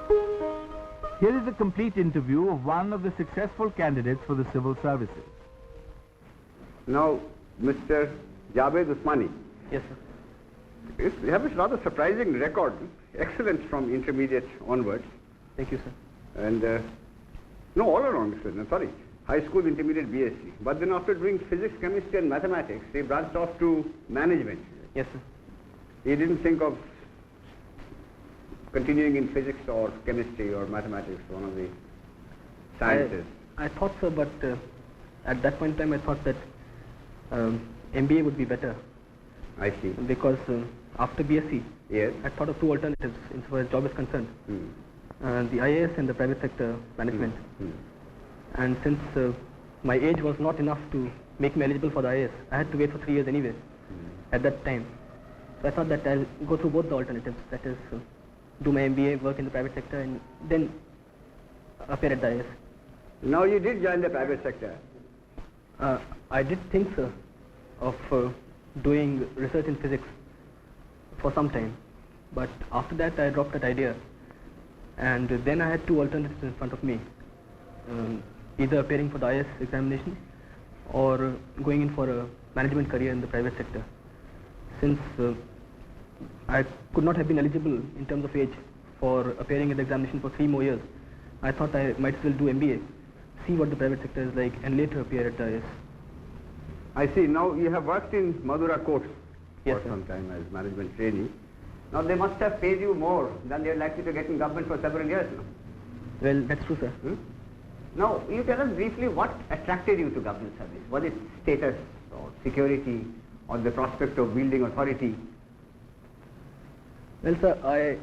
Here is a complete interview of one of the successful candidates for the civil services. Now, Mr. Javed Usmani. Yes, sir. You have a rather surprising record. Excellent from intermediate onwards. Thank you, sir. And, no, all around, sir. No, sorry. High school, intermediate, BSc. But then after doing physics, chemistry and mathematics, he branched off to management. Yes, sir. He didn't think of continuing in physics or chemistry or mathematics, one of the sciences. I thought so, but at that point in time I thought that MBA would be better. I see. Because after BSc, Yes. I thought of two alternatives insofar as job is concerned. The IAS and the private sector management. And since my age was not enough to make me eligible for the IAS, I had to wait for 3 years anyway at that time. So I thought that I'll go through both the alternatives, that is do my MBA, work in the private sector, and then appear at the IAS. Now you did join the private sector. I did think, sir, of doing research in physics for some time, but after that I dropped that idea, and then I had two alternatives in front of me, either appearing for the IAS examination or going in for a management career in the private sector. Since I could not have been eligible in terms of age for appearing at the examination for 3 more years, I thought I might as well do MBA, see what the private sector is like, and later appear at the IAS. I see. Now you have worked in Madura courts Yes, for sir. some time as management trainee. Now they must have paid you more than they are likely to get in government for several years now. Well, that's true, sir. Now, you tell us briefly what attracted you to government service. Was it status or security or the prospect of wielding authority? Well, sir, I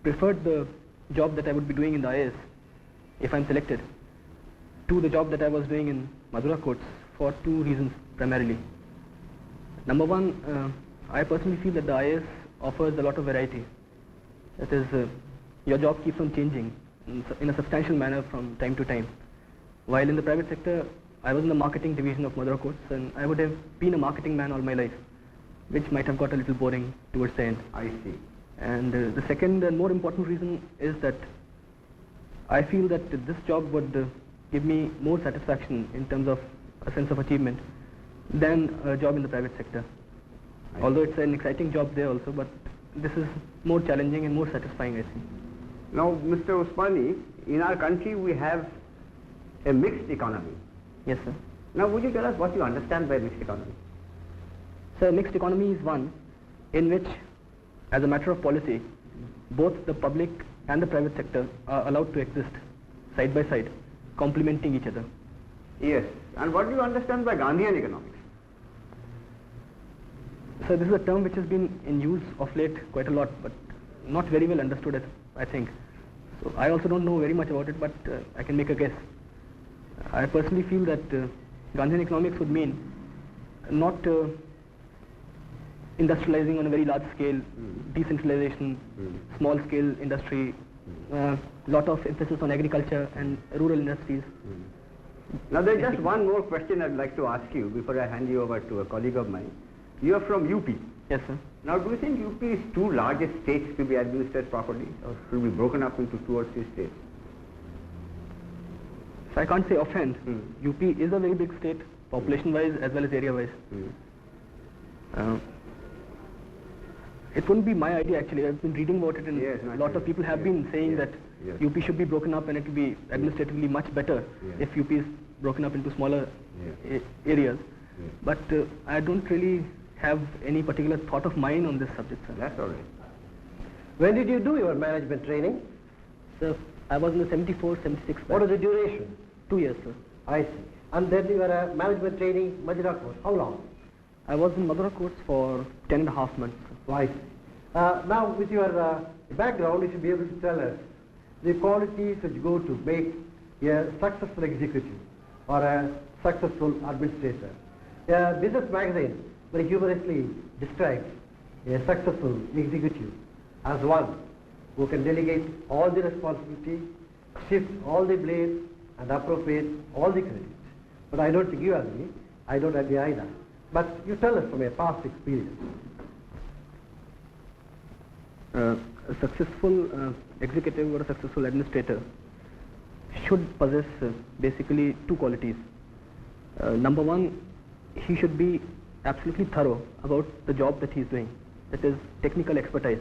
preferred the job that I would be doing in the IAS, if I'm selected, to the job that I was doing in Madura courts for 2 reasons primarily. Number one, I personally feel that the IAS offers a lot of variety. That is, your job keeps on changing in a substantial manner from time to time. While in the private sector, I was in the marketing division of Madura courts, and I would have been a marketing man all my life, which might have got a little boring towards the end. I see. And the second and more important reason is that I feel that this job would give me more satisfaction in terms of a sense of achievement than a job in the private sector. Although it's an exciting job there also, but this is more challenging and more satisfying, I think. Now, Mr. Usmani, in our country we have a mixed economy. Yes, sir. Now, would you tell us what you understand by mixed economy? So, mixed economy is one in which, as a matter of policy, both the public and the private sector are allowed to exist side by side, complementing each other. Yes. And what do you understand by Gandhian economics? So, this is a term which has been in use of late quite a lot, but not very well understood, I think. So, I also don't know very much about it, but I can make a guess. I personally feel that Gandhian economics would mean not industrializing on a very large scale, decentralization, small scale industry, lot of emphasis on agriculture and rural industries. Now, there's just one more question I'd like to ask you before I hand you over to a colleague of mine. You are from UP. Yes, sir. Now, do you think UP is too large a state to be administered properly, or should be broken up into 2 or 3 states? So I can't say offhand. UP is a very big state, population-wise as well as area-wise. It wouldn't be my idea actually. I've been reading about it, and a lot of people have been saying that UP should be broken up and it will be administratively much better if UP is broken up into smaller areas. But I don't really have any particular thought of mine on this subject, sir. That's all right. When did you do your management training? So I was in the 74, 76 batch. What is the duration? 2 years, sir. I see. And then you were a management training Madura course. How long? I was in Madura course for 10.5 months. I see. Now, with your background, you should be able to tell us the qualities which go to make a successful executive or a successful administrator. A business magazine very humorously describes a successful executive as one who can delegate all the responsibility, shift all the blame, and appropriate all the credit. But I don't think you agree. I don't agree either. But you tell us from your past experience. a successful executive or a successful administrator should possess basically two qualities. Number one, he should be absolutely thorough about the job that he is doing, that is technical expertise.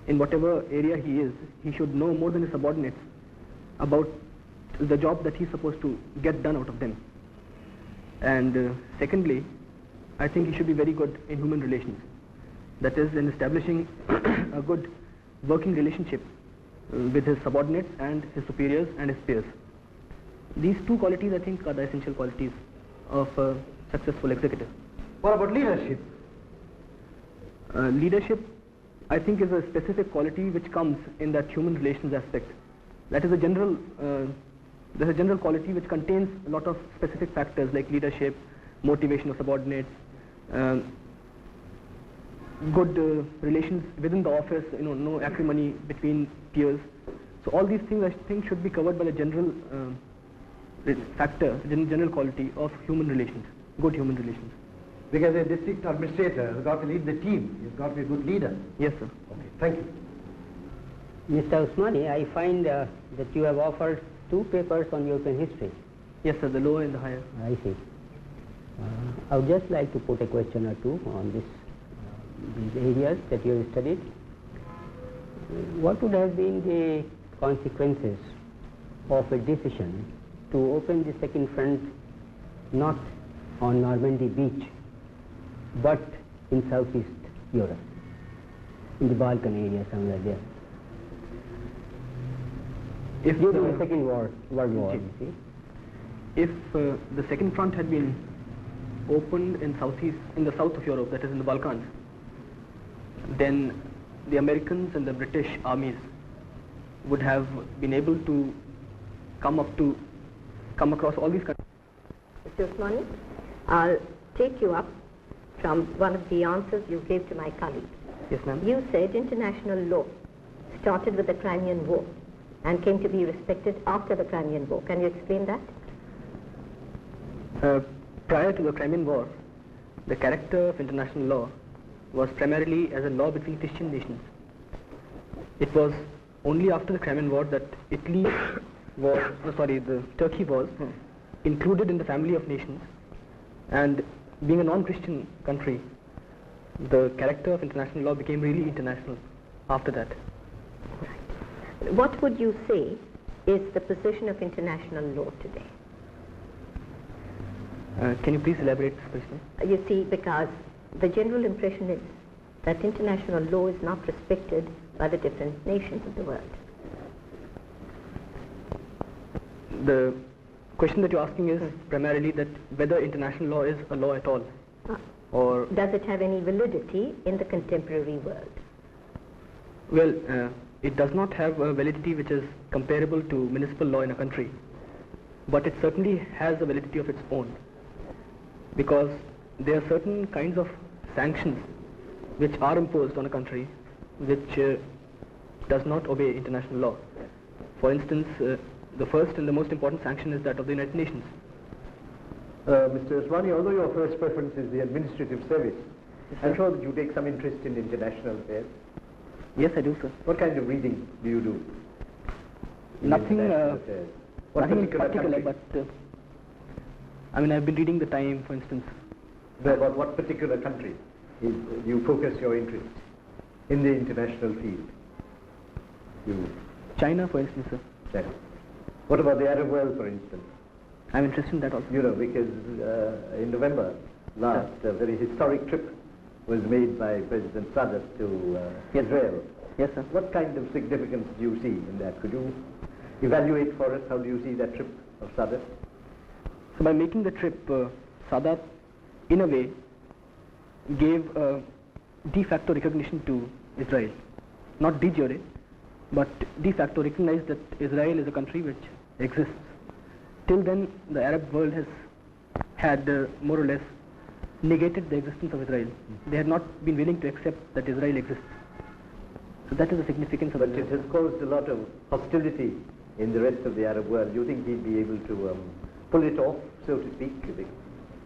In whatever area he is, he should know more than his subordinates about the job that he's supposed to get done out of them. And secondly, I think he should be very good in human relations, that is in establishing a good working relationship with his subordinates and his superiors and his peers. These two qualities, I think, are the essential qualities of a successful executive. What about leadership? Leadership, I think, is a specific quality which comes in that human relations aspect. That is a general, there's a general quality which contains a lot of specific factors like leadership, motivation of subordinates, good relations within the office, no acrimony between peers. So all these things, I think, should be covered by the general factor, general quality of human relations, good human relations. Because a district administrator has got to lead the team. He's got to be a good leader. Yes, sir. Okay, thank you. Mr. Usmani, I find that you have offered two papers on European history. Yes, sir, the lower and the higher. I see. I would just like to put a question or two on these areas that you have studied. What would have been the consequences of a decision to open the second front not on Normandy beach but in Southeast Europe, in the Balkan area somewhere there? If during the Second World War, you see. If the second front had been opened in the south of Europe, that is in the Balkans, then the Americans and the British armies would have been able to come across all these countries. Mr. Usmani, I'll take you up from one of the answers you gave to my colleague. Yes, ma'am. You said international law started with the Crimean War and came to be respected after the Crimean War. Can you explain that? Prior to the Crimean War, the character of international law was primarily as a law between Christian nations. It was only after the Crimean War that Turkey was included in the family of nations, and being a non-Christian country, the character of international law became really international after that. What would you say is the position of international law today? Can you please elaborate this question? You see, because the general impression is that international law is not respected by the different nations of the world. The question that you're asking is primarily that whether international law is a law at all, or does it have any validity in the contemporary world? Well, it does not have a validity which is comparable to municipal law in a country, but it certainly has a validity of its own, because there are certain kinds of sanctions which are imposed on a country which does not obey international law. For instance, the first and the most important sanction is that of the United Nations. Mr. Usmani, although your first preference is the administrative service, I'm sure that you take some interest in international affairs. Yes, I do, sir. What kind of reading do you do? Nothing in particular, country? but I've been reading the Time, for instance. About what particular country you focus your interest in the international field? China, for instance, sir. China. What about the Arab world, for instance? I'm interested in that also. You know, because in November last, a very historic trip was made by President Sadat to Israel. Yes, sir. What kind of significance do you see in that? Could you evaluate for us how do you see that trip of Sadat? So by making the trip, Sadat, in a way, gave de facto recognition to Israel. Not de jure, but de facto recognized that Israel is a country which exists. Till then, the Arab world has had more or less negated the existence of Israel. They had not been willing to accept that Israel exists. So that is the significance of it. But it has caused a lot of hostility in the rest of the Arab world. Do you think he'd be able to pull it off, so to speak?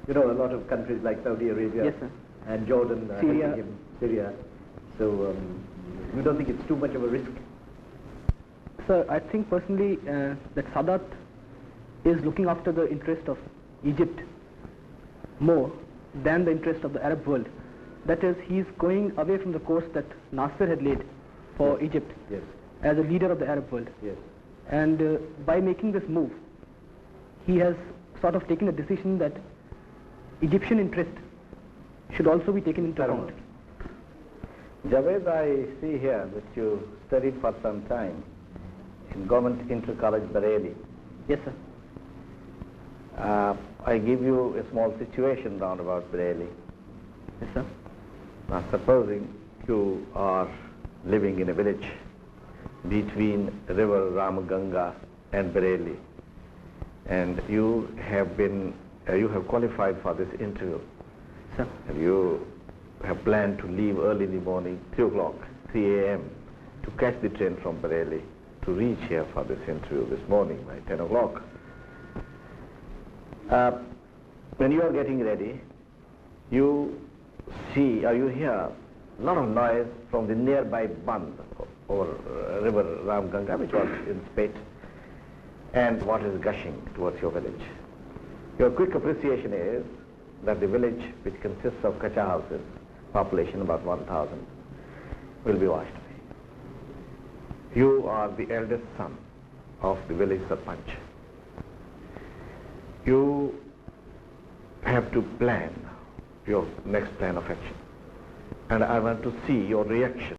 You know, a lot of countries like Saudi Arabia Yes, sir. and Jordan, Syria. helping him, Syria. So You don't think it's too much of a risk? Sir, I think personally that Sadat is looking after the interest of Egypt more than the interest of the Arab world. That is, he is going away from the course that Nasser had laid for Egypt Yes. as a leader of the Arab world. Yes. And by making this move, he has sort of taken a decision that Egyptian interest should also be taken into account. Javed, I see here that you studied for some time in Government Inter College Bareilly. Yes, sir. I give you a small situation round about Bareilly. Yes, sir. Now, supposing you are living in a village between river Ramganga and Bareilly, and you have qualified for this interview. Sir. And you have planned to leave early in the morning, 3 o'clock, 3 a.m., to catch the train from Bareilly to reach here for this interview this morning by 10 o'clock. When you are getting ready, you see or you hear a lot of noise from the nearby Band over river Ramganga, which was in spate, and water is gushing towards your village. Your quick appreciation is that the village, which consists of kacha houses, population about 1,000, will be washed away. You are the eldest son of the village sarpanch. You have to plan your next plan of action, and I want to see your reaction